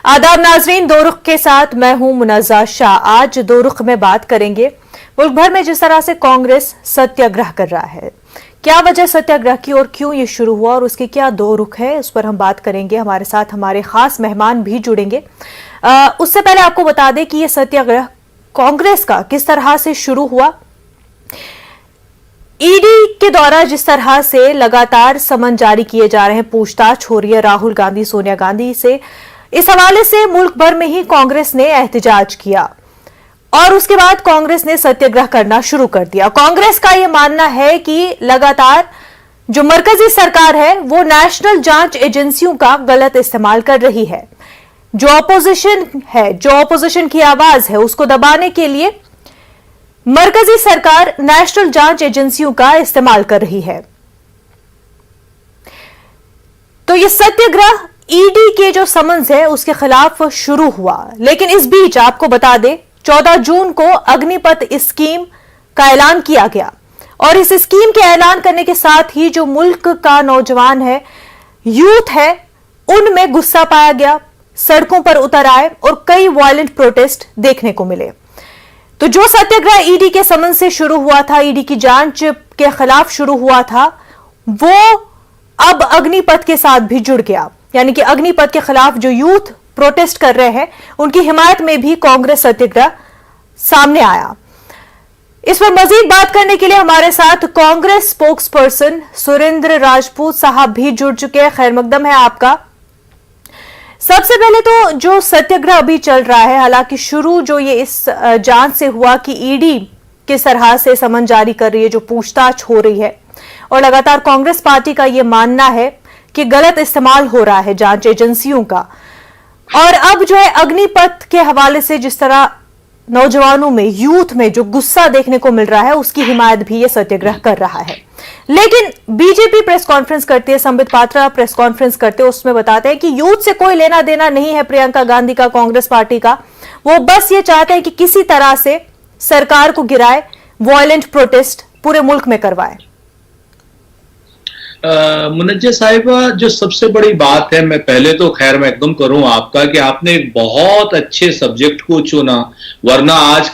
आदाब नाजरीन, दो रुख के साथ मैं हूं मुनज़्ज़ा शाह। आज दो रुख में बात करेंगे मुल्क भर में जिस तरह से कांग्रेस सत्याग्रह कर रहा है, क्या वजह सत्याग्रह की और क्यों ये शुरू हुआ और उसके क्या दो रुख है, उस पर हम बात करेंगे। हमारे साथ हमारे खास मेहमान भी जुड़ेंगे। उससे पहले आपको बता दें कि यह सत्याग्रह कांग्रेस का किस तरह से शुरू हुआ। ईडी के द्वारा जिस तरह से लगातार समन जारी किए जा रहे हैं, पूछताछ हो रही है राहुल गांधी, सोनिया गांधी से, इस हवाले से मुल्क भर में ही कांग्रेस ने एहतजाज किया और उसके बाद कांग्रेस ने सत्याग्रह करना शुरू कर दिया। कांग्रेस का यह मानना है कि लगातार जो मरकजी सरकार है वो नेशनल जांच एजेंसियों का गलत इस्तेमाल कर रही है। जो ऑपोजिशन है, जो ऑपोजिशन की आवाज है, उसको दबाने के लिए मरकजी सरकार नेशनल जांच एजेंसियों का इस्तेमाल कर रही है। तो यह सत्याग्रह ईडी के जो समन्स है उसके खिलाफ शुरू हुआ। लेकिन इस बीच आपको बता दें, 14 जून को अग्निपथ स्कीम का ऐलान किया गया और इस स्कीम के ऐलान करने के साथ ही जो मुल्क का नौजवान है, यूथ है, उनमें गुस्सा पाया गया, सड़कों पर उतर आए और कई वायलेंट प्रोटेस्ट देखने को मिले। तो जो सत्याग्रह ईडी के समन से शुरू हुआ था, ईडी की जांच के खिलाफ शुरू हुआ था, वो अब अग्निपथ के साथ भी जुड़ गया। यानी कि अग्निपथ के खिलाफ जो यूथ प्रोटेस्ट कर रहे हैं, उनकी हिमायत में भी कांग्रेस सत्याग्रह सामने आया। इस पर मजीद बात करने के लिए हमारे साथ कांग्रेस स्पोक्स पर्सन सुरेंद्र राजपूत साहब भी जुड़ चुके हैं। खैर मकदम है आपका। सबसे पहले तो जो सत्याग्रह अभी चल रहा है, हालांकि शुरू जो ये इस जांच से हुआ कि ईडी किस तरह से समन जारी कर रही है, जो पूछताछ हो रही है, और लगातार कांग्रेस पार्टी का यह मानना है कि गलत इस्तेमाल हो रहा है जांच एजेंसियों का। और अब जो है अग्निपथ के हवाले से जिस तरह नौजवानों में, यूथ में जो गुस्सा देखने को मिल रहा है, उसकी हिमायत भी ये सत्याग्रह कर रहा है। लेकिन बीजेपी प्रेस कॉन्फ्रेंस करती है, संबित पात्रा प्रेस कॉन्फ्रेंस करते हैं, उसमें बताते हैं कि यूथ से कोई लेना देना नहीं है प्रियंका गांधी का, कांग्रेस पार्टी का। वो बस ये चाहते हैं कि किसी तरह से सरकार को गिराए, वायलेंट प्रोटेस्ट पूरे मुल्क में करवाए। मुनज्जा साहिबा, जो सबसे बड़ी बात है, मैं पहले तो खैर मैं एकदम करूं आपका कि आपने एक बहुत अच्छे सब्जेक्ट को चुना, वरना आज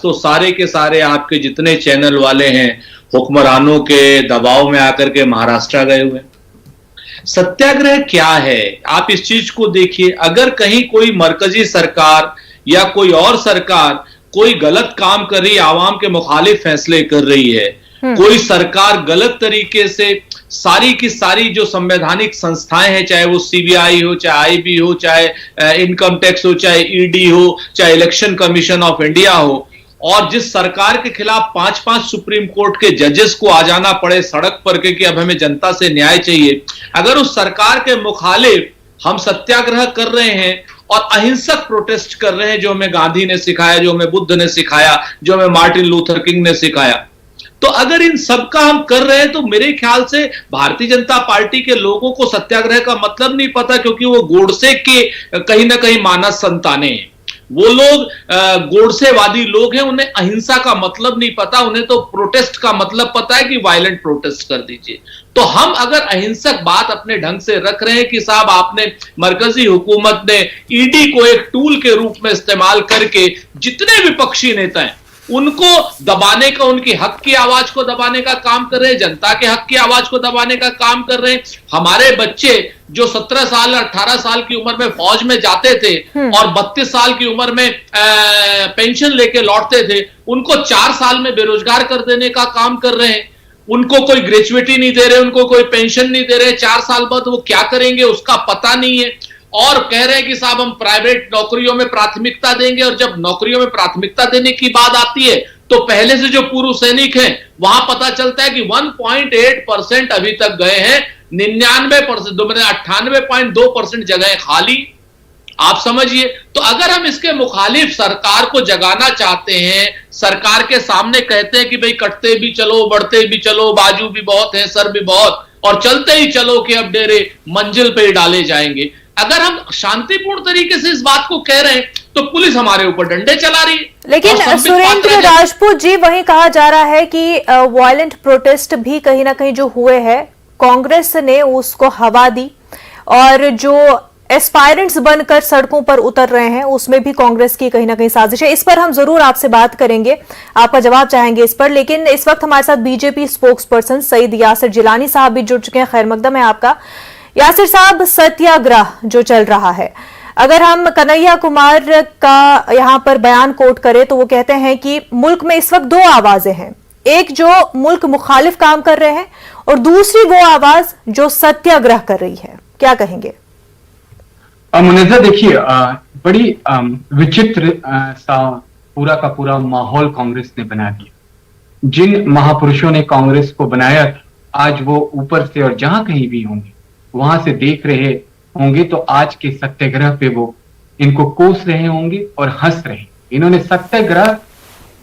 तो सारे के सारे आपके जितने चैनल वाले हैं हुक्मरानों के दबाव में आकर के महाराष्ट्र गए हुए। सत्याग्रह क्या है, आप इस चीज को देखिए। अगर कहीं कोई मरकजी सरकार या कोई और सरकार कोई गलत काम कर रही है, आवाम के मुखालिफ फैसले कर रही है, कोई सरकार गलत तरीके से सारी की सारी जो संवैधानिक संस्थाएं हैं, चाहे वो सीबीआई हो, चाहे आईबी हो, चाहे इनकम टैक्स हो, चाहे ईडी हो, चाहे इलेक्शन कमीशन ऑफ इंडिया हो, और जिस सरकार के खिलाफ 5-5 सुप्रीम कोर्ट के जजेस को आ जाना पड़े सड़क पर कि अब हमें जनता से न्याय चाहिए, अगर उस सरकार के मुखालिफ हम सत्याग्रह कर रहे हैं और अहिंसक प्रोटेस्ट कर रहे हैं, जो हमें गांधी ने सिखाया, जो हमें बुद्ध ने सिखाया, जो हमें मार्टिन लूथर किंग ने सिखाया, तो अगर इन सब का हम कर रहे हैं तो मेरे ख्याल से भारतीय जनता पार्टी के लोगों को सत्याग्रह का मतलब नहीं पता, क्योंकि वो गोडसे के कहीं ना कहीं मानस संताने हैं। वो लोग गोडसेवादी लोग हैं, उन्हें अहिंसा का मतलब नहीं पता, उन्हें तो प्रोटेस्ट का मतलब पता है कि वायलेंट प्रोटेस्ट कर दीजिए। तो हम अगर अहिंसक बात अपने ढंग से रख रहे हैं कि साहब आपने मरकजी हुकूमत ने ईडी को एक टूल के रूप में इस्तेमाल करके जितने विपक्षी नेता हैं उनको दबाने का, उनकी हक की आवाज को दबाने का काम कर रहे हैं, जनता के हक की आवाज को दबाने का काम कर रहे हैं। हमारे बच्चे जो 17 साल 18 साल की उम्र में फौज में जाते थे और 32 साल की उम्र में पेंशन लेके लौटते थे, उनको 4 साल में बेरोजगार कर देने का काम कर रहे हैं। उनको कोई ग्रेजुएटी नहीं दे रहे, उनको कोई पेंशन नहीं दे रहे, 4 साल बाद वो क्या करेंगे उसका पता नहीं है, और कह रहे हैं कि साहब हम प्राइवेट नौकरियों में प्राथमिकता देंगे। और जब नौकरियों में प्राथमिकता देने की बात आती है तो पहले से जो पूर्व सैनिक हैं वहां पता चलता है कि 1.8% अभी तक गए हैं, 99%, 98.2% जगह खाली। आप समझिए। तो अगर हम इसके मुखालिफ सरकार को जगाना चाहते हैं, सरकार के सामने कहते हैं कि भाई कटते भी चलो, बढ़ते भी चलो, बाजू भी बहुत है, सर भी बहुत, और चलते ही चलो कि अब डेरे मंजिल पे डाले जाएंगे, अगर हम शांतिपूर्ण तरीके से इस बात को कह रहे हैं तो पुलिस हमारे ऊपर डंडे चला रही है। लेकिन सुरेंद्र राजपूत जी, वहीं कहा जा रहा है कि वायलेंट प्रोटेस्ट भी कहीं ना कहीं जो हुए हैं, कांग्रेस ने उसको हवा दी और जो एस्पायरेंट्स बनकर सड़कों पर उतर रहे हैं, उसमें भी कांग्रेस की कहीं ना कहीं साजिश है। इस पर हम जरूर आपसे बात करेंगे, आपका जवाब चाहेंगे इस पर। लेकिन इस वक्त हमारे साथ BJP spokesperson Syed Yasir Jilani sahab भी जुड़ चुके हैं। खैर मकदम है आपका। यासिर साहब, सत्याग्रह जो चल रहा है, अगर हम कन्हैया कुमार का यहां पर बयान कोट करें तो वो कहते हैं कि मुल्क में इस वक्त दो आवाजें हैं, एक जो मुल्क मुखालिफ काम कर रहे हैं और दूसरी वो आवाज जो सत्याग्रह कर रही है। क्या कहेंगे? मुनज़्ज़ा, देखिए, बड़ी विचित्र सा पूरा का पूरा माहौल कांग्रेस ने बना दिया। जिन महापुरुषों ने कांग्रेस को बनाया था, आज वो ऊपर से और जहां कहीं भी होंगे वहां से देख रहे होंगे तो आज के सत्याग्रह पे वो इनको कोस रहे होंगे और हंस रहे। इन्होंने सत्याग्रह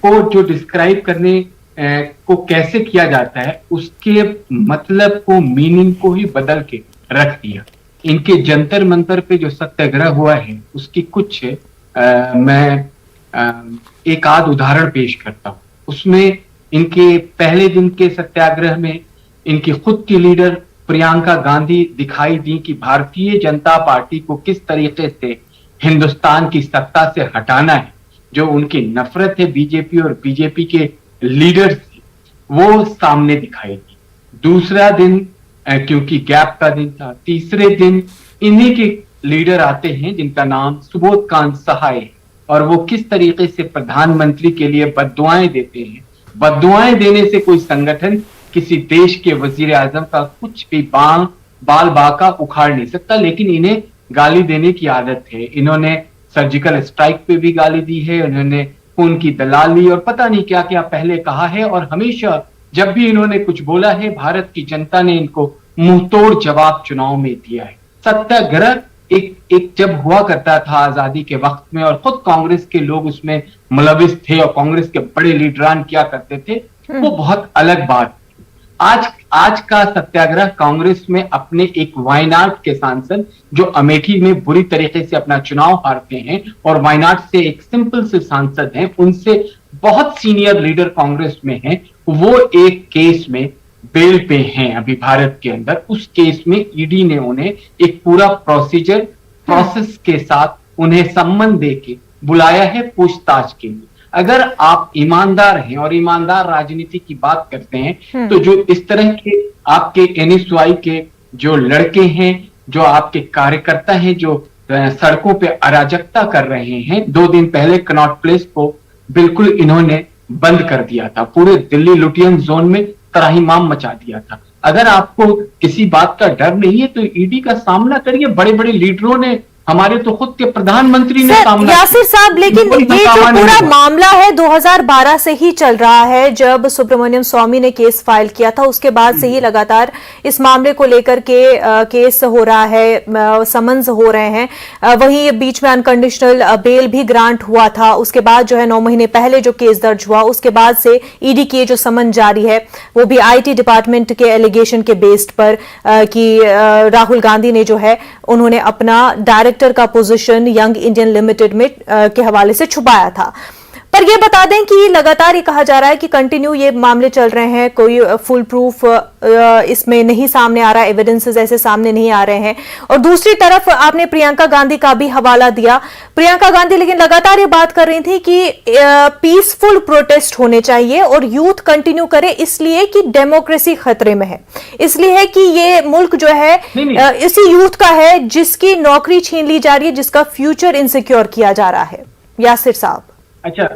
को जो डिस्क्राइब करने को कैसे किया जाता है उसके मतलब को, मीनिंग को ही बदल के रख दिया। इनके जंतर मंतर पे जो सत्याग्रह हुआ है उसकी कुछ मैं एक आध उदाहरण पेश करता हूं। उसमें इनके पहले दिन के सत्याग्रह में इनकी खुद की लीडर प्रियंका गांधी दिखाई दी कि भारतीय जनता पार्टी को किस तरीके से हिंदुस्तान की सत्ता से हटाना है। जो उनकी नफरत है बीजेपी और बीजेपी के लीडर से, वो सामने दिखाई दी। दूसरा दिन क्योंकि गैप का दिन था, तीसरे दिन इन्हीं के लीडर आते हैं जिनका नाम सुबोध कांत सहाय है और वो किस तरीके से प्रधानमंत्री के लिए बद्दुआएं देते हैं। बद्दुआएं देने से कोई संगठन किसी देश के वजीर आजम का कुछ भी बाल बाका उखाड़ नहीं सकता, लेकिन इन्हें गाली देने की आदत है। इन्होंने सर्जिकल स्ट्राइक पे भी गाली दी है, उन्होंने खून की दलाली और पता नहीं क्या क्या पहले कहा है। और हमेशा जब भी इन्होंने कुछ बोला है, भारत की जनता ने इनको मुंहतोड़ जवाब चुनाव में दिया है। सत्याग्रह एक जब हुआ करता था आजादी के वक्त में और खुद कांग्रेस के लोग उसमें मुलविस थे और कांग्रेस के बड़े लीडरान किया करते थे, वो बहुत अलग बात। आज का सत्याग्रह कांग्रेस में अपने एक वायनाड के सांसद जो अमेठी में बुरी तरीके से अपना चुनाव हारते हैं और वायनाड से एक सिंपल से सांसद हैं, उनसे बहुत सीनियर लीडर कांग्रेस में हैं, वो एक केस में बेल पे हैं अभी भारत के अंदर। उस केस में ईडी ने उन्हें एक पूरा प्रोसेस के साथ उन्हें सम्मन देके बुलाया है पूछताछ के लिए। अगर आप ईमानदार हैं और ईमानदार राजनीति की बात करते हैं तो जो इस तरह के आपके एनएसयूआई के जो लड़के हैं, जो आपके कार्यकर्ता हैं, जो सड़कों पे अराजकता कर रहे हैं, 2 दिन पहले कनॉट प्लेस को बिल्कुल इन्होंने बंद कर दिया था, पूरे दिल्ली लुटियन जोन में त्राहिमाम मचा दिया था। अगर आपको किसी बात का डर नहीं है तो ईडी का सामना करिए। बड़े बड़े लीडरों ने, हमारे तो खुद के प्रधानमंत्री ने सामना। यासिर साहब, लेकिन ये जो पूरा मामला है 2012 से ही चल रहा है। जब सुब्रमण्यम स्वामी ने केस फाइल किया था उसके बाद से ही लगातार इस मामले को लेकर के केस हो रहा है, समन्स हो रहे हैं। वहीं बीच में अनकंडीशनल बेल भी ग्रांट हुआ था। उसके बाद जो है 9 महीने पहले जो केस दर्ज हुआ उसके बाद से ईडी की जो समन जारी है वो भी आईटी डिपार्टमेंट के एलिगेशन के बेस्ड पर कि राहुल गांधी ने जो है उन्होंने अपना डायरेक्टर का पोजीशन यंग इंडियन लिमिटेड में के हवाले से छुपाया था। पर यह बता दें कि लगातार ये कहा जा रहा है कि कंटिन्यू ये मामले चल रहे हैं, कोई फुल प्रूफ इसमें नहीं सामने आ रहा, एविडेंसेस ऐसे सामने नहीं आ रहे हैं। और दूसरी तरफ आपने प्रियंका गांधी का भी हवाला दिया। प्रियंका गांधी लेकिन लगातार ये बात कर रही थी कि पीसफुल प्रोटेस्ट होने चाहिए और यूथ कंटिन्यू करे, इसलिए कि डेमोक्रेसी खतरे में है, इसलिए है कि ये मुल्क जो है इसी यूथ का है जिसकी नौकरी छीन ली जा रही है, जिसका फ्यूचर इनसिक्योर किया जा रहा है। यासिर साहब, अच्छा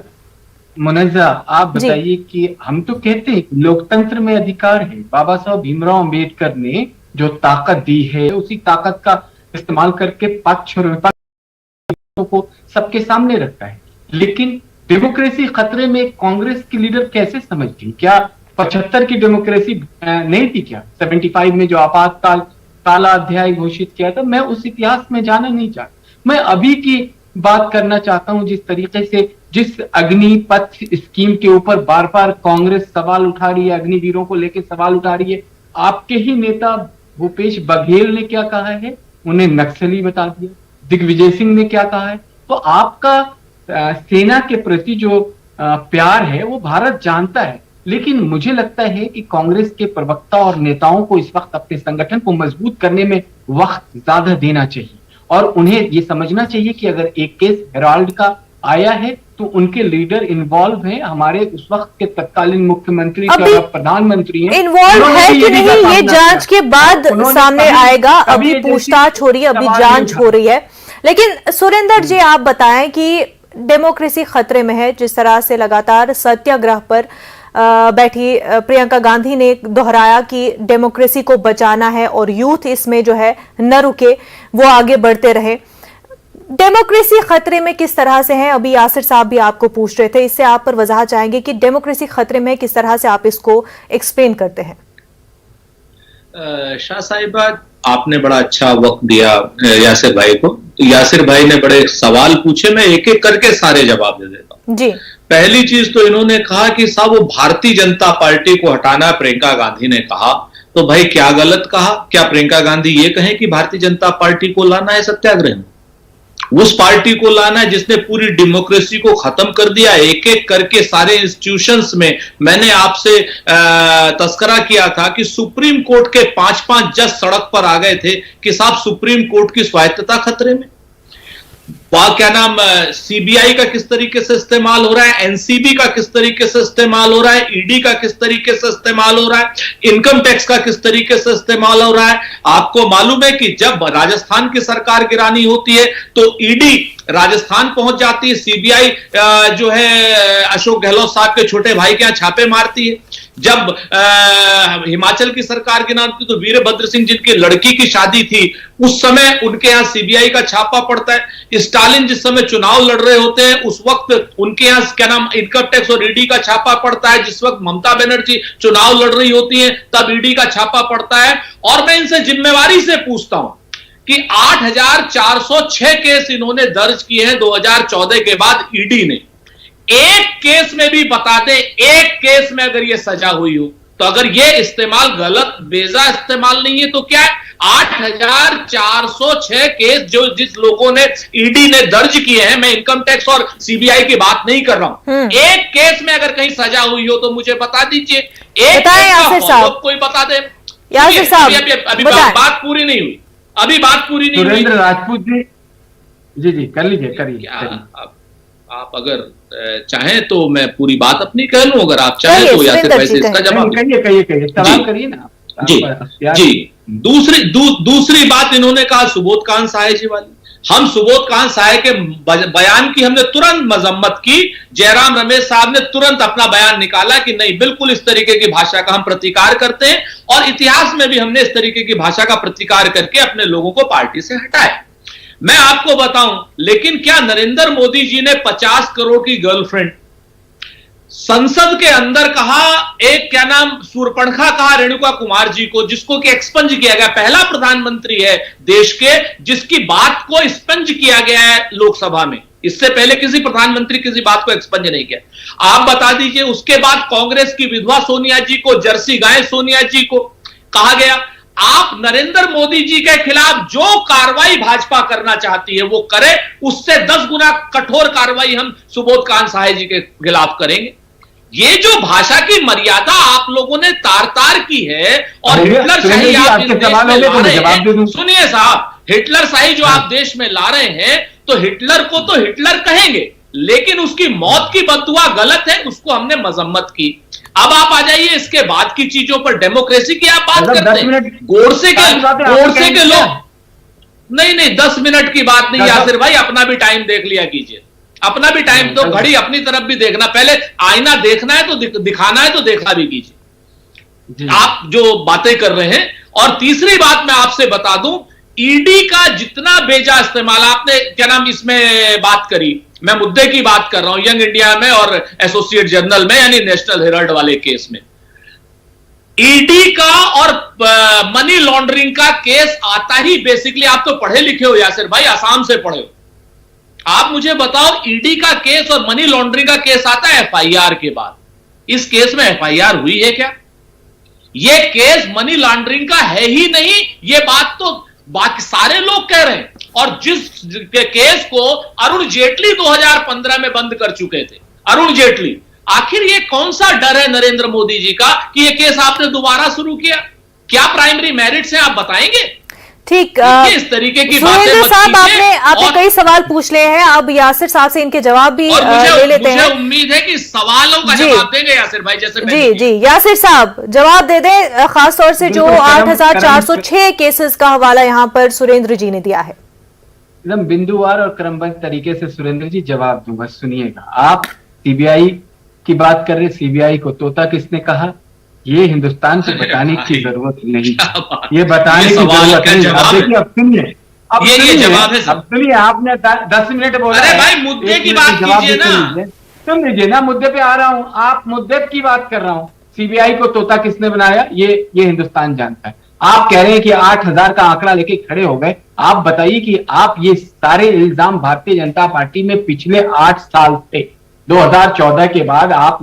मुनज़्ज़ा, आप बताइए कि हम तो कहते हैं लोकतंत्र में अधिकार है। बाबा साहब भीमराव अंबेडकर ने जो ताकत दी है उसी ताकत का इस्तेमाल करके पक्ष और विपक्ष को सबके सामने रखता है। लेकिन डेमोक्रेसी खतरे में कांग्रेस की लीडर कैसे समझ गई? क्या 75 की डेमोक्रेसी नहीं थी क्या? 75 में जो आपातकाल काला अध्याय घोषित किया था, मैं उस इतिहास में जाना नहीं चाहता। मैं अभी की बात करना चाहता हूं। जिस तरीके से जिस अग्निपथ स्कीम के ऊपर बार बार कांग्रेस सवाल उठा रही है, अग्निवीरों को लेकर सवाल उठा रही है, आपके ही नेता भूपेश बघेल ने क्या कहा है? उन्हें नक्सली बता दिया। दिग्विजय सिंह ने क्या कहा है? तो आपका सेना के प्रति जो प्यार है वो भारत जानता है। लेकिन मुझे लगता है कि कांग्रेस के प्रवक्ता और नेताओं को इस वक्त अपने संगठन को मजबूत करने में वक्त ज्यादा देना चाहिए और उन्हें ये समझना चाहिए कि अगर एक केस हेराल्ड का आया है तो उनके लीडर इन्वॉल्व हैं, हमारे उस वक्त के तत्कालीन मुख्यमंत्री अभी और प्रधानमंत्री हैं। इन्वॉल्व उन्होंने है भी कि ED नहीं का ये सामना जांच किया। के बाद उन्होंने सामने कभी- आएगा। कभी अभी एजेंसी पूछताछ हो रही है, अभी सवाल जांच नहीं हो रही है। लेकिन सुरेंद्र जी, आप बताएं कि डेमोक्रेसी खतरे में है। जिस तरह से लगातार सत्याग्रह पर बैठी प्रियंका गांधी ने दोहराया कि डेमोक्रेसी को बचाना है और यूथ इसमें जो है न रुके, वो आगे बढ़ते रहे। डेमोक्रेसी खतरे में किस तरह से है? अभी यासिर साहब भी आपको पूछ रहे थे, इससे आप पर वजाहत चाहेंगे कि डेमोक्रेसी खतरे में किस तरह से आप इसको एक्सप्लेन करते हैं? शाह साहिबा, आपने बड़ा अच्छा वक्त दिया यासिर भाई को। तो यासिर भाई ने बड़े सवाल पूछे, मैं एक एक करके सारे जवाब दे देता हूं। जी, पहली चीज तो इन्होंने कहा कि साहब वो भारतीय जनता पार्टी को हटाना प्रियंका गांधी ने कहा। तो भाई क्या गलत कहा? क्या प्रियंका गांधी ये कहें कि भारतीय जनता पार्टी को लाना है सत्याग्रह में? उस पार्टी को लाना है जिसने पूरी डेमोक्रेसी को खत्म कर दिया। एक एक करके सारे इंस्टीट्यूशंस में मैंने आपसे तस्करा किया था कि सुप्रीम कोर्ट के 5-5 जज सड़क पर आ गए थे कि साहब सुप्रीम कोर्ट की स्वायत्तता खतरे में। क्या नाम, सीबीआई का किस तरीके से इस्तेमाल हो रहा है, एनसीबी का किस तरीके से इस्तेमाल हो रहा है, ईडी का किस तरीके से इस्तेमाल हो रहा है, इनकम टैक्स का किस तरीके से इस्तेमाल हो रहा है। आपको मालूम है कि जब राजस्थान की सरकार गिरानी होती है तो ईडी राजस्थान पहुंच जाती है, सीबीआई जो है अशोक गहलोत साहब के छोटे भाई के यहां छापे मारती है। जब हिमाचल की सरकार गिरानी तो वीरभद्र सिंह जिनकी लड़की की शादी थी उस समय उनके यहां सीबीआई का छापा पड़ता है। स्टालिन जिस समय चुनाव लड़ रहे होते हैं उस वक्त उनके यहां क्या नाम इनकम टैक्स और ईडी का छापा पड़ता है। जिस वक्त ममता बनर्जी चुनाव लड़ रही होती है तब ईडी का छापा पड़ता है। और मैं इनसे जिम्मेवारी से पूछता हूं कि 8,406 केस इन्होंने दर्ज किए हैं 2014 के बाद ईडी ने। एक केस में भी बता दे, एक केस में अगर ये सजा हुई हो तो अगर ये इस्तेमाल गलत बेजा इस्तेमाल नहीं है तो क्या है? 8,406 केस जो जिस लोगों ने ईडी ने दर्ज किए हैं, मैं इनकम टैक्स और सीबीआई की बात नहीं कर रहा हूं। एक केस में अगर कहीं सजा हुई हो तो मुझे बता दीजिए। एक बताएं यासिर साहब, कोई बता दे। यासिर साहब अभी बताएं। बात पूरी नहीं हुई, अभी बात पूरी नहीं हुई। सुरेंद्र राजपूत जी जी कर लीजिए, करिए। आप अगर चाहें तो मैं पूरी बात अपनी कह लूं, अगर आप चाहें तो यासिर भाई से इसका जवाब करिए, सवाल करिए ना। जी। दूसरी बात इन्होंने कहा सुबोध कांत सहाय जी वाली। हम सुबोध कांत सहाय के बयान की हमने तुरंत मजम्मत की। जयराम रमेश साहब ने तुरंत अपना बयान निकाला कि नहीं, बिल्कुल इस तरीके की भाषा का हम प्रतिकार करते हैं और इतिहास में भी हमने इस तरीके की भाषा का प्रतिकार करके अपने लोगों को पार्टी से हटाया। मैं आपको बताऊं, लेकिन क्या नरेंद्र मोदी जी ने 50 करोड़ की गर्लफ्रेंड संसद के अंदर कहा, एक क्या नाम सूर्पणखा कहा रेणुका कुमार जी को, जिसको कि एक्सपंज किया गया, पहला प्रधानमंत्री है देश के जिसकी बात को एक्सपंज किया गया है लोकसभा में। इससे पहले किसी प्रधानमंत्री किसी बात को एक्सपंज नहीं किया। आप बता दीजिए, उसके बाद कांग्रेस की विधवा सोनिया जी को, जर्सी गाय सोनिया जी को कहा गया आप नरेंद्र मोदी जी के खिलाफ जो कार्रवाई भाजपा करना चाहती है वो करे, उससे 10 गुना कठोर कार्रवाई हम सुबोध कांत सहाय जी के खिलाफ करेंगे। ये जो भाषा की मर्यादा आप लोगों ने तार तार की है और हिटलर शाही आप इस देश में ला रहे हैं। सुनिए साहब, हिटलर शाही जो आप देश में ला रहे हैं तो हिटलर को तो हिटलर कहेंगे, लेकिन उसकी मौत की बददुआ गलत है, उसको हमने मजम्मत की। अब आप आ जाइए इसके बाद की चीजों पर, डेमोक्रेसी की आप बात करते हैं। गोडसे के लोग नहीं 10 मिनट की बात नहीं यासिर भाई, अपना भी टाइम देख लिया कीजिए, अपना भी टाइम तो घड़ी अपनी तरफ भी देखना। पहले आईना देखना है तो दिखाना है तो देखा भी कीजिए आप जो बातें कर रहे हैं। और तीसरी बात मैं आपसे बता दूं, ईडी का जितना बेजा इस्तेमाल आपने क्या नाम इसमें बात करी, मैं मुद्दे की बात कर रहा हूं, यंग इंडिया में और एसोसिएट जर्नल में यानी नेशनल हेराल्ड वाले केस में ईडी का और मनी लॉन्ड्रिंग का केस आता ही बेसिकली, आप तो पढ़े लिखे हो यासिर भाई, आसाम से पढ़े हो, आप मुझे बताओ ईडी का केस और मनी लॉन्ड्रिंग का केस आता है एफआईआर के बाद। इस केस में एफआईआर हुई है क्या? यह केस मनी लॉन्ड्रिंग का है ही नहीं, यह बात तो बाकी सारे लोग कह रहे हैं। और जिस केस को अरुण जेटली 2015 में बंद कर चुके थे, अरुण जेटली, आखिर ये कौन सा डर है नरेंद्र मोदी जी का कि ये केस आपने दोबारा शुरू किया? क्या प्राइमरी मेरिट्स हैं आप बताएंगे? ठीक। इस तरीके की सुरेंद्र बातें साहब, मत कीजिए। आपने और- कई सवाल पूछ लिए हैं, अब यासिर साहब से इनके जवाब भी और ले लेते मुझे हैं। उम्मीद है कि सवालों का जी। जवाब देंगे यासिर भाई, जैसे मैंने जी किया। जी, यासिर साहब जवाब दे दें, खासतौर से जो बिल्कुल, 8,406 केसेस का हवाला यहाँ पर सुरेंद्र जी ने दिया है। एकदम बिंदुवार और क्रमबद्ध तरीके से सुरेंद्र जी जवाब दूंगा, सुनिएगा। आप सीबीआई की बात कर रहे, सीबीआई को तोता किसने कहा? ये हिंदुस्तान को अरे बताने की भाई, जरूरत नहीं, क्या बात। ये बताने ये की सवाल जरूरत का नहीं। जवाब अब है। देखिए, अब सुनिए, अब ये सुनिए, जवाब है सब। अब सुनिए, आपने 10 मिनट बोला अरे है। भाई, मुद्दे एक की मिनट बात जवाब कीजिए भी ना। सुन लीजिए। सुन लीजिए ना, मुद्दे पे आ रहा हूं। आप मुद्दे की बात कर रहा हूं। सीबीआई को तोता किसने बनाया, ये हिंदुस्तान जानता है। आप कह रहे हैं कि 8,000 का आंकड़ा लेके खड़े हो गए। आप बताइए कि आप ये सारे इल्जाम भारतीय जनता पार्टी में पिछले 8 साल से 2014 के बाद आप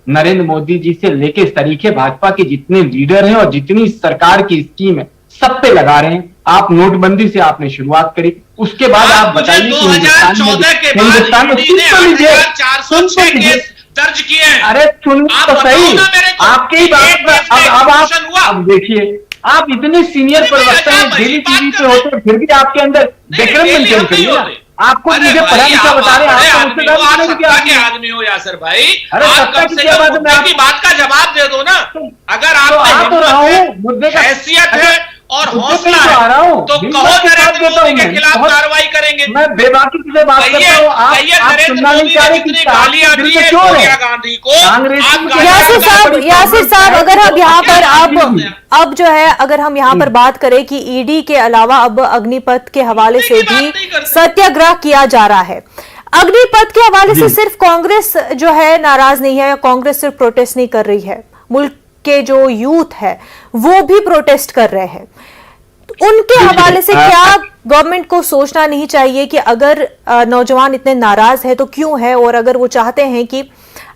नरेंद्र मोदी जी से लेके इस तरीके भाजपा के जितने लीडर हैं और जितनी सरकार की स्कीम है सब पे लगा रहे हैं। आप नोटबंदी से आपने शुरुआत करी, उसके बाद आप मुझे बताइए कि 2014 के बाद हिंदुस्तान में ईडी ने सुन तो लीजिए, 8,406 केस दर्ज किए हैं। अरे सुन आप तो बताओ सही, ना मेरे को, आपके ही बात एक पर केस में अब आप एक्सक्लूजन हुआ। अब देखिए, आप इतने सीनियर नहीं, प्रवक्ता हैं, अजब भाई, डेली बात टीवी कर पे रहे होते हैं, फिर भी आपके अंदर नहीं, विक्रम डेली मेंटेन हम नहीं करिए ना। होते। आपको अरे मुझे भाई, पढ़ा लिखा आप बता रहे हैं, बड़े आपको आदमी मुझसे हो, आप नहीं सत्ता किया के आपने। आदमी हो यासिर भाई। अरे आप सत्ता कम की से क्या कम बात है, मैं मुद्दे की बात का जवाब दे दो ना। अगर तो आप आ तो रहा हूँ, मुद्दे का हैसियत है और मुद्दे पे हौसला तो आ रहा है, हूँ। तो दिन कहो भर की बात नरेंद्र देता हूँ मोदी के मैं, खिलाफ बहुत- कार्रवाई करेंगे। मैं बेबाकी से बात करता हूँ। आप नरेंद्र सुनना नहीं मोदी चाह ने रहे जितनी कि आपके गालियां दिल दी में है चोर सोनिया है। गांधी को, कांग्रेस आप की गालियां यासिर बता साहब, रहे यासिर साहब, अगर हम यहाँ पर अब जो है, अगर हम यहाँ पर बात करें कि ईडी के अलावा अब अग्निपथ के हवाले से भी सत्याग्रह किया जा रहा है। अग्निपथ के हवाले से सिर्फ कांग्रेस जो है नाराज नहीं है, या कांग्रेस सिर्फ प्रोटेस्ट नहीं कर रही है, मुल्क के जो यूथ है वो भी प्रोटेस्ट कर रहे हैं। उनके हवाले से क्या गवर्नमेंट को सोचना नहीं चाहिए कि अगर नौजवान इतने नाराज है तो क्यों है, और अगर वो चाहते हैं कि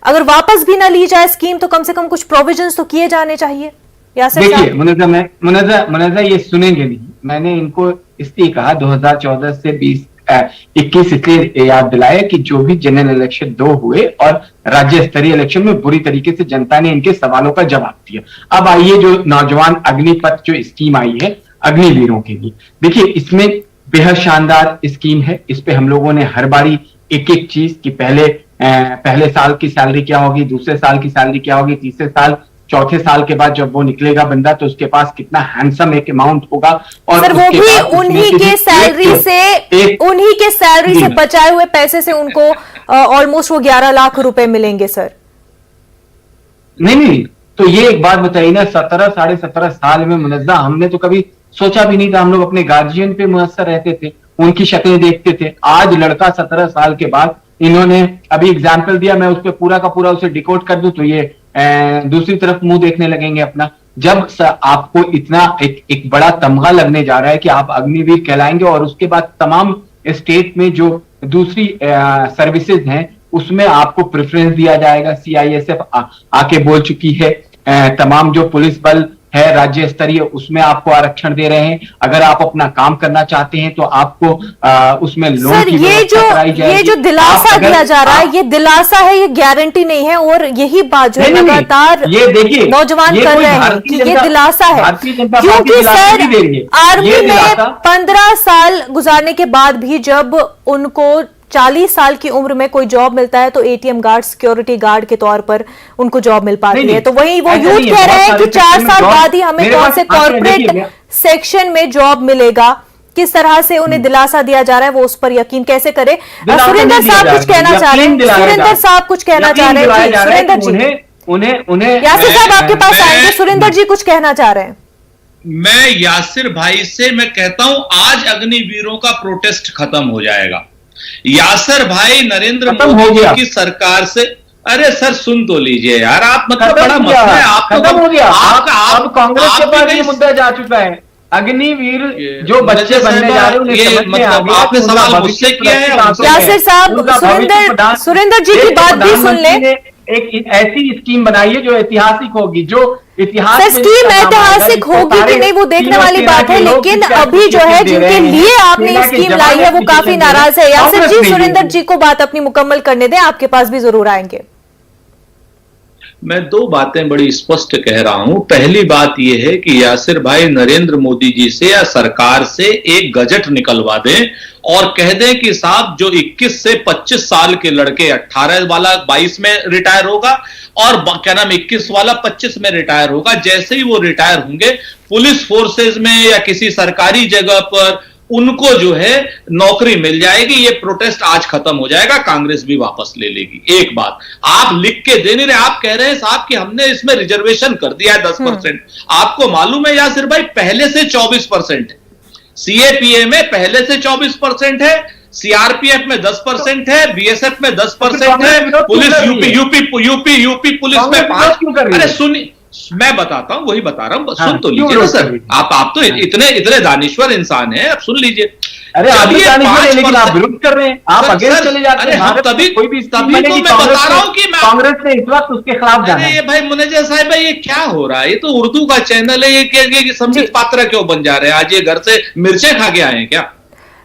अगर वापस भी ना ली जाए स्कीम तो कम से कम कुछ प्रोविजंस तो किए जाने चाहिए। यासिर देखिए साहब, मुनज़्ज़ा ये सुनेंगे नहीं। मैंने इनको इसलिए कहा 2014 से 21 इसलिए याद दिलाया कि जो भी जनरल इलेक्शन 2 हुए और राज्य स्तरीय इलेक्शन में बुरी तरीके से जनता ने इनके सवालों का जवाब दिया। अब आइए, जो नौजवान अग्निपथ जो स्कीम आई है अग्निवीरों के लिए, देखिए इसमें बेहद शानदार स्कीम है। इस पे हम लोगों ने हर बारी एक एक चीज कि पहले साल की सैलरी क्या होगी, दूसरे साल की सैलरी क्या होगी, तीसरे साल, चौथे साल के बाद जब वो निकलेगा बंदा तो उसके पास कितना हैंडसम एक अमाउंट होगा। और सर वो उसके भी बाद उसमें उन्हीं के सैलरी से जी। बचाए हुए पैसे से उनको ऑलमोस्ट वो 11 लाख रुपए मिलेंगे सर। नहीं, तो ये एक बात बताइए ना, 17 साल में मुनज़्ज़ा हमने तो कभी सोचा भी नहीं था। हम लोग अपने गार्जियन पे मुयस्सर रहते थे, उनकी शक्लें देखते थे। आज लड़का 17 साल के बाद, इन्होंने अभी एग्जाम्पल दिया, मैं उस पर पूरा का पूरा उसे डिकोड कर दूं तो ये दूसरी तरफ मुंह देखने लगेंगे अपना। जब आपको इतना एक बड़ा तमगा लगने जा रहा है कि आप अग्निवीर कहलाएंगे, और उसके बाद तमाम स्टेट में जो दूसरी सर्विसेज हैं उसमें आपको प्रेफरेंस दिया जाएगा। CISF आके बोल चुकी है, तमाम जो पुलिस बल है राज्य स्तरीय उसमें आपको आरक्षण दे रहे हैं। अगर आप अपना काम करना चाहते हैं तो आपको उसमें लोन सर की व्यवस्था कराई जाएगी। ये जो दिलासा दिया जा रहा है, ये दिलासा है, ये गारंटी नहीं है। और यही बात जो है लगातार ये देखिए, नौजवान ये कर कोई रहे हैं भारतीय कि ये जनता- दिलासा है, भारतीय जनता पार्टी क्योंकि दिलासा सर नहीं दे रही है। आर्मी ये में दिलासा 15 साल गुजारने के बाद भी जब उनको 40 साल की उम्र में कोई जॉब मिलता है तो ATM गार्ड, सिक्योरिटी गार्ड के तौर पर उनको जॉब मिल पाती है। तो वही वो ऐसा यूथ नहीं है, कह रहे बहुत हैं कि सारे 4 सेक्टर में साल जॉब- बाद ही हमें मेरे कौन पास से आंकड़े कॉर्पोरेट देखिए, सेक्शन में जॉब मिलेगा, किस तरह से उन्हें दिलासा दिया जा रहा है, वो उस पर यकीन कैसे करे। सुरेंद्र साहब कुछ कहना चाह रहे हैं, सुरेंद्र साहब कुछ कहना चाह रहे हैं। जी सुरेंद्र जी, उन्हें यासिर साहब आपके पास आएंगे। सुरेंद्र जी कुछ कहना चाह रहे हैं। मैं यासिर भाई से मैं कहता हूं आज अग्निवीरों का प्रोटेस्ट खत्म हो जाएगा। यासिर भाई नरेंद्र मोदी जी की सरकार से, अरे सर सुन तो लीजिए यार, आप मतलब बड़ा मसला है। आप खत्म हो गया। अब कांग्रेस के पास ये आप मुद्दा जा चुका है। अग्निवीर जो बच्चे बनने जा रहे हैं उन्हें समझ में आ गया। आपने सवाल मुझसे किया है। यासिर साहब, सुरेंद्र जी की बात भी सुन ले। एक ऐसी स्कीम बनाई है जो ऐतिहासिक होगी, जो इतिहास सर स्कीम ऐतिहासिक होगी कि नहीं वो देखने वाली बात है, लेकिन अभी जो है जिनके लिए आपने ये स्कीम लाई है वो काफी नाराज है। यासिर जी, सुरेंद्र जी को बात अपनी मुकम्मल करने दें, आपके पास भी जरूर आएंगे। मैं दो बातें बड़ी स्पष्ट कह रहा हूं। पहली बात यह है कि यासिर भाई नरेंद्र मोदी जी से या सरकार से एक गजट निकलवा दें और कह दें कि साहब जो 21 से 25 साल के लड़के, 18 वाला 22 में रिटायर होगा और क्या नाम 21 वाला 25 में रिटायर होगा, जैसे ही वो रिटायर होंगे पुलिस फोर्सेज में या किसी सरकारी जगह पर उनको जो है नौकरी मिल जाएगी। ये प्रोटेस्ट आज खत्म हो जाएगा, कांग्रेस भी वापस ले लेगी। एक बात आप लिख के दे नहीं रहे, आप कह रहे हैं साहब कि हमने इसमें रिजर्वेशन कर दिया है 10%। आपको मालूम है यासिर भाई पहले से 24% है, सीएपीए में पहले से 24% है, सीआरपीएफ में 10% है, बीएसएफ में 10% है, पुलिस यूपी पुलिस में 5। अरे सुनिए मैं बताता हूं, वही बता रहा हूं, सुन तो लीजिए ना सर। आप तो इतने दानिश्वर इंसान हैं, आप सुन लीजिए। अरे आप भी दानिश्वर हैं, लेकिन आप विरोध कर रहे हैं, आप अगेंस्ट चले जाते हैं। तभी कोई भी तो मैं बता रहा हूं कि कांग्रेस ने इस वक्त उसके खिलाफ जाना है। ये भाई मुनेजा साहब भाई ये क्या हो रहा है? ये तो उर्दू का चैनल है, ये संबित पात्रा क्यों बन जा रहे हैं? आज ये घर से मिर्चें खा के आए हैं क्या?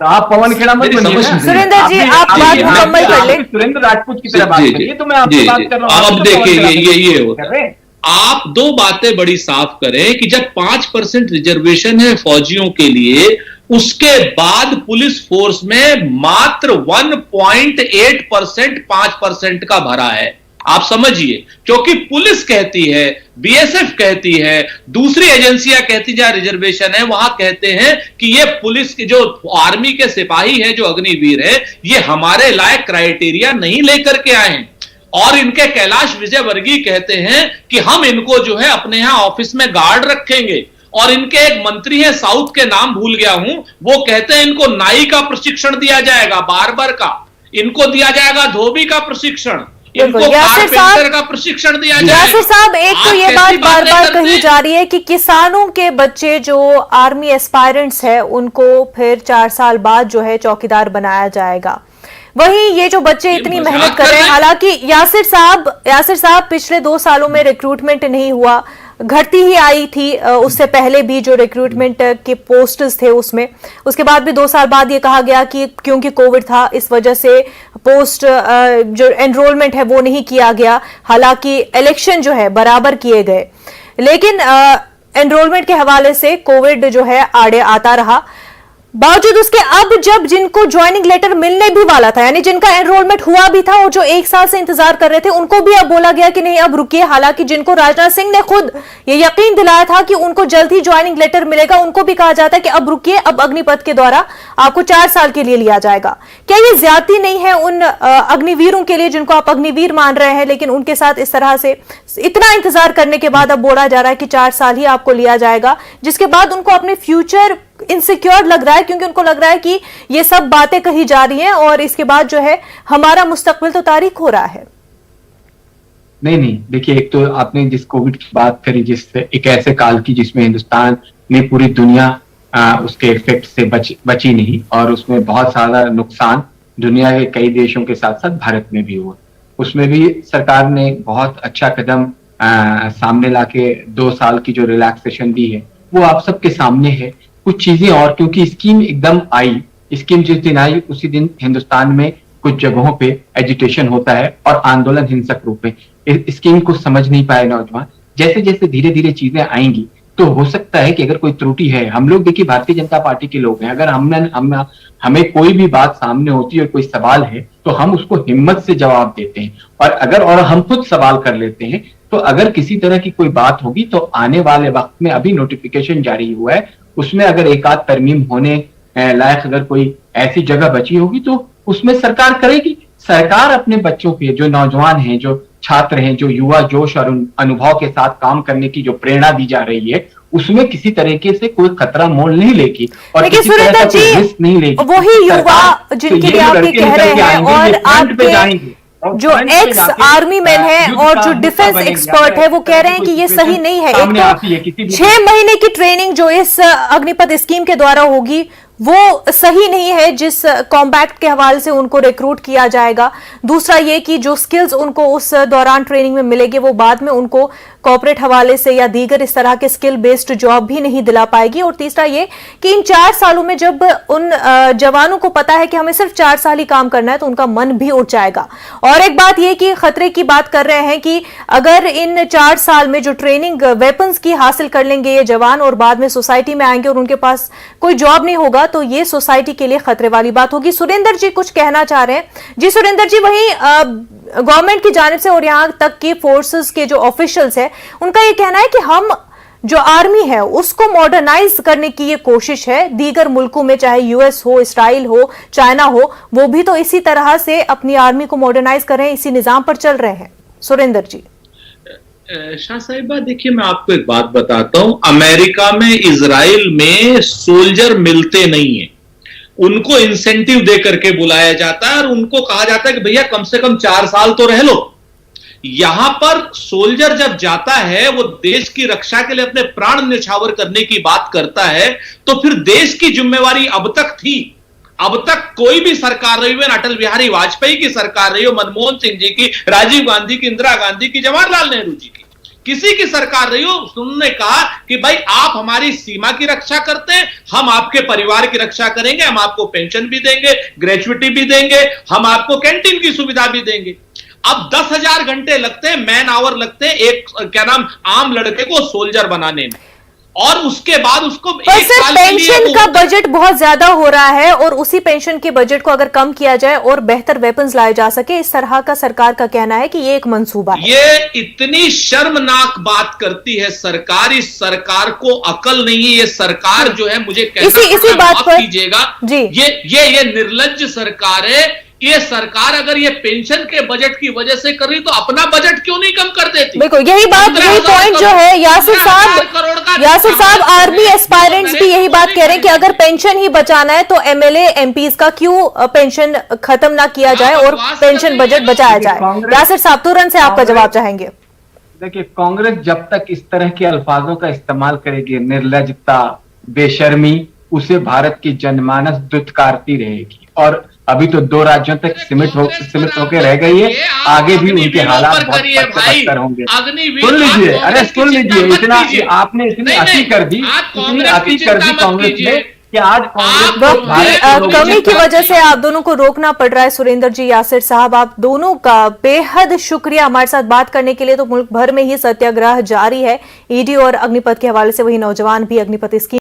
तो आप पवन खेड़ा मत बनिए। सुरेंद्र जी आप बात मुकम्मल कर लें। सुरेंद्र राजपूत की तरह बात करिए, तो मैं आपसे बात कर रहा हूं। अब देखिए ये होता है, आप दो बातें बड़ी साफ करें कि जब 5% रिजर्वेशन है फौजियों के लिए, उसके बाद पुलिस फोर्स में मात्र 1.8% 5% का भरा है। आप समझिए, क्योंकि पुलिस कहती है, बीएसएफ कहती है, दूसरी एजेंसियां कहती जहां रिजर्वेशन है वहां कहते हैं कि ये पुलिस के जो आर्मी के सिपाही हैं, जो अग्निवीर है, ये हमारे लायक क्राइटेरिया नहीं लेकर के आए हैं। और इनके कैलाश विजयवर्गीय कहते हैं कि हम इनको जो है अपने यहां ऑफिस में गार्ड रखेंगे। और इनके एक मंत्री हैं, साउथ के नाम भूल गया हूं, वो कहते हैं इनको नाई का प्रशिक्षण दिया जाएगा, बार्बर का, इनको दिया जाएगा धोबी का प्रशिक्षण, इनको कारपेंटर का प्रशिक्षण दिया जाएगा। यासिर साहब एक तो ये बात बार बार कही जा रही है कि किसानों के बच्चे जो आर्मी एस्पायरेंट्स है उनको फिर 4 साल बाद जो है चौकीदार बनाया जाएगा। वहीं ये जो बच्चे इतनी मेहनत कर रहे हैं, हालांकि यासिर साहब पिछले 2 सालों में रिक्रूटमेंट नहीं हुआ, घटती ही आई थी। उससे पहले भी जो रिक्रूटमेंट के पोस्ट्स थे उसमें, उसके बाद भी 2 साल बाद ये कहा गया कि क्योंकि कोविड था इस वजह से पोस्ट जो एनरोलमेंट है वो नहीं किया गया। हालांकि इलेक्शन जो है बराबर किए गए, लेकिन एनरोलमेंट के हवाले से कोविड जो है आड़े आता रहा। बावजूद उसके अब जब जिनको ज्वाइनिंग लेटर मिलने भी वाला था, यानी जिनका एनरोलमेंट हुआ भी था और जो 1 साल से इंतजार कर रहे थे, उनको भी अब बोला गया कि नहीं अब रुकिए। हालांकि जिनको राजनाथ सिंह ने खुद ये यकीन दिलाया था कि उनको जल्द ही ज्वाइनिंग लेटर मिलेगा, उनको भी कहा जाता है कि अब रुकिए, अब अग्निपथ के द्वारा आपको 4 साल के लिए लिया जाएगा। क्या ये ज्यादती नहीं है उन अग्निवीरों के लिए जिनको आप अग्निवीर मान रहे हैं, लेकिन उनके साथ इस तरह से इतना इंतजार करने के बाद अब बोला जा रहा है कि 4 साल ही आपको लिया जाएगा, जिसके बाद उनको अपने फ्यूचर इनसिक्योर लग रहा है, क्योंकि उनको लग रहा है कि ये सब बातें कही जा रही हैं और इसके बाद जो है हमारा मुस्तकबिल तो तारीख हो रहा है। नहीं, देखिए, एक तो आपने जिस कोविड की बात करी, जिससे एक ऐसे काल की जिसमें हिंदुस्तान ने पूरी दुनिया उसके इफेक्ट से बची नहीं, और उसमें बहुत सारा नुकसान दुनिया के कई देशों के साथ साथ भारत में भी हुआ। उसमें भी सरकार ने बहुत अच्छा कदम सामने लाके 2 साल की जो रिलैक्सेशन दी है वो आप सबके सामने है। कुछ चीजें और, क्योंकि स्कीम एकदम आई, स्कीम जिस दिन आई उसी दिन हिंदुस्तान में कुछ जगहों पे एजिटेशन होता है और आंदोलन हिंसक रूप में। इस स्कीम को समझ नहीं पाए नौजवान। जैसे जैसे धीरे धीरे चीजें आएंगी तो हो सकता है कि अगर कोई त्रुटि है, हम लोग देखिए भारतीय जनता पार्टी के लोग हैं, अगर हमें कोई भी बात सामने होती है, कोई सवाल है, तो हम उसको हिम्मत से जवाब देते हैं। और हम खुद सवाल कर लेते हैं। तो अगर किसी तरह की कोई बात होगी तो आने वाले वक्त में, अभी नोटिफिकेशन जारी हुआ है, उसमें अगर एक आध तरमीम होने लायक अगर कोई ऐसी जगह बची होगी तो उसमें सरकार करेगी। सरकार अपने बच्चों के, जो नौजवान हैं, जो छात्र हैं, जो युवा जोश और अनुभव के साथ काम करने की जो प्रेरणा दी जा रही है, उसमें किसी तरीके से कोई खतरा मोल नहीं लेगी और किसी तरह का कोई रिस्क नहीं लेगी। वही युवा जिनके लिए आप ये कह रहे हैं, और आपके जो एक्स आर्मी मैन है और जो डिफेंस एक्सपर्ट है वो कह रहे हैं कि ये सही नहीं है। एक तो 6 महीने की ट्रेनिंग जो इस अग्निपथ स्कीम के द्वारा होगी वो सही नहीं है, जिस कॉम्बैक्ट के हवाले से उनको रिक्रूट किया जाएगा। दूसरा ये कि जो स्किल्स उनको उस दौरान ट्रेनिंग में मिलेगी वो बाद में उनको कॉर्पोरेट हवाले से या दीगर इस तरह के स्किल बेस्ड जॉब भी नहीं दिला पाएगी। और तीसरा ये कि इन 4 सालों में जब उन जवानों को पता है कि हमें सिर्फ 4 साल ही काम करना है तो उनका मन भी उठ जाएगा। और एक बात ये कि खतरे की बात कर रहे हैं कि अगर इन 4 साल में जो ट्रेनिंग वेपन्स की हासिल कर लेंगे ये जवान और बाद में सोसाइटी में आएंगे और उनके पास कोई जॉब नहीं होगा तो ये सोसाइटी के लिए खतरे वाली बात होगी। सुरेंद्र जी कुछ कहना चाह रहे हैं। जी सुरेंद्र जी, वहीं गवर्नमेंट की जानिब से और यहां तक कि फोर्सेस के जो ऑफिशियल्स हैं उनका ये कहना है कि हम जो आर्मी है उसको मॉडर्नाइज करने की ये कोशिश है। दीगर मुल्कों में चाहे यूएस हो, इसराइल हो, चाइना हो, वो भी तो इसी तरह से अपनी आर्मी को मॉडर्नाइज कर रहे हैं, इसी निजाम पर चल रहे हैं। सुरेंद्र जी। शाह साहिबा देखिए, मैं आपको एक बात बताता हूं। अमेरिका में, इजराइल में सोल्जर मिलते नहीं है, उनको इंसेंटिव दे करके बुलाया जाता है और उनको कहा जाता है कि भैया कम से कम 4 साल तो रह लो। यहां पर सोल्जर जब जाता है वो देश की रक्षा के लिए अपने प्राण न्यौछावर करने की बात करता है तो फिर देश की जिम्मेवारी अब तक थी। अब तक कोई भी सरकार रही हो, अटल बिहारी वाजपेयी की सरकार रही हो, मनमोहन सिंह जी की, राजीव गांधी की, इंदिरा गांधी की, जवाहरलाल नेहरू जी की, किसी की सरकार रही हो, उन्होंने कहा कि भाई आप हमारी सीमा की रक्षा करते हैं, हम आपके परिवार की रक्षा करेंगे, हम आपको पेंशन भी देंगे, ग्रेजुइटी भी देंगे, हम आपको कैंटीन की सुविधा भी देंगे। अब 10,000 घंटे लगते हैं, मैन आवर लगते हैं एक आम लड़के को सोल्जर बनाने में, और उसके बाद उसको पर सर पेंशन का बजट बहुत ज्यादा हो रहा है और उसी पेंशन के बजट को अगर कम किया जाए और बेहतर वेपन्स लाए जा सके, इस तरह का सरकार का कहना है कि ये एक मंसूबा है। ये इतनी शर्मनाक बात करती है सरकार, इस सरकार को अकल नहीं है। ये सरकार जो है, मुझे कहना इसी बात पर कीजिएगा जी, ये निर्लज्ज सरकार है। ये सरकार अगर ये पेंशन के बजट की वजह से कर रही तो अपना बजट क्यों नहीं कम कर देती? बिल्कुल यही बात, यही पॉइंट जो है यासिर साहब आर्मी एस्पायरेंट्स भी यही बात कह रहे हैं कि अगर पेंशन ही बचाना है तो एमएलए एमपीज का क्यों पेंशन खत्म ना किया जाए और पेंशन बजट बचाया जाए। यासिर साहब तुरंत से आपका जवाब चाहेंगे। देखिए, कांग्रेस जब तक इस तरह के अल्फाजों का इस्तेमाल करेगी, निर्लजता, बेशर्मी, उसे भारत की जनमानस दुत्कारती रहेगी। और अभी तो 2 राज्यों तक सीमित होकर रह गई है, आगे भी उनके हालात बहुत बदतर होंगे। सुन लीजिए, अरे सुन लीजिए, इतना आपने इतनी अति कर दी, कांग्रेस ने कि आज कांग्रेस कमी की वजह से आप दोनों को रोकना पड़ रहा है। सुरेंद्र जी, यासिर साहब, आप दोनों का बेहद शुक्रिया हमारे साथ बात करने के लिए। तो मुल्क भर में ही सत्याग्रह जारी है ईडी और अग्निपथ के हवाले से, वही नौजवान भी अग्निपथ स्कीम